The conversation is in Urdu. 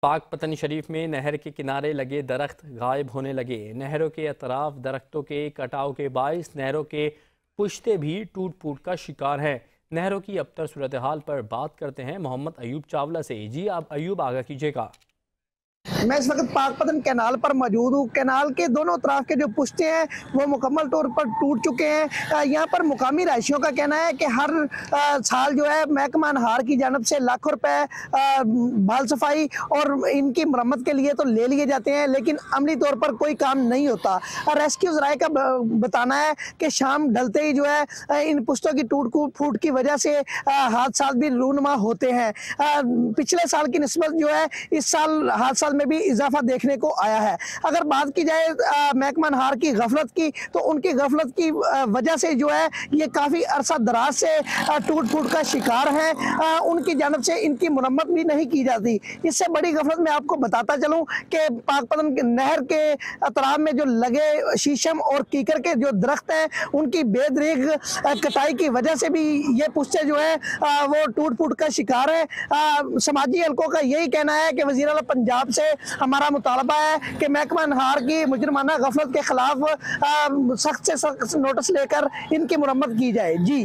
پاک پتن شریف میں نہر کے کنارے لگے درخت غائب ہونے لگے۔ نہروں کے اطراف درختوں کے کٹاؤ کے باعث نہروں کے پشتے بھی ٹوٹ پھوٹ کا شکار ہیں۔ نہروں کی ابتر صورتحال پر بات کرتے ہیں محمد ایوب چاولہ سے۔ جی آپ ایوب آگاہ کیجیے گا۔ میں اس وقت پاک پتن کینال پر موجود ہوں۔ کینال کے دونوں طرف کے جو پشتے ہیں وہ مکمل طور پر ٹوٹ چکے ہیں۔ یہاں پر مقامی رہائشیوں کا کہنا ہے کہ ہر سال جو ہے محکمہ انہار کی جانب سے لاکھوں روپے بال صفائی اور ان کی مرمت کے لیے تو لے لیے جاتے ہیں، لیکن عملی طور پر کوئی کام نہیں ہوتا۔ ریسکیو ذرائع کا بتانا ہے کہ شام ڈھلتے ہی جو ہے ان پشتوں کی ٹوٹ پھوٹ کی وجہ سے حادثات بھی رونما ہوتے ہیں۔ پچھلے سال کی نسبت جو ہے اس سال حادثات میں بھی اضافہ دیکھنے کو آیا ہے۔ اگر بات کی جائے محکمہ انہار کی غفلت کی، تو ان کی غفلت کی وجہ سے جو ہے یہ کافی عرصہ دراز سے ٹوٹ پھوٹ کا شکار ہیں۔ ان کی جانب سے ان کی مرمت بھی نہیں کی جاتی۔ اس سے بڑی غفلت میں آپ کو بتاتا چلوں کہ پاک پتن نہر کے اطراف میں جو لگے شیشم اور کیکر کے جو درخت ہیں ان کی بے دریغ کٹائی کی وجہ سے بھی یہ پشتے جو ہیں وہ ٹوٹ پھوٹ کا شکار ہیں۔ سماجی حلقوں کا یہی کہنا ہے کہ وزیر اعلیٰ پنجاب سے ہمارا مطالبہ ہے کہ محکمہ انہار کی مجرمانہ غفلت کے خلاف سخت سے سخت نوٹس لے کر ان کی مرمت کی جائے۔ جی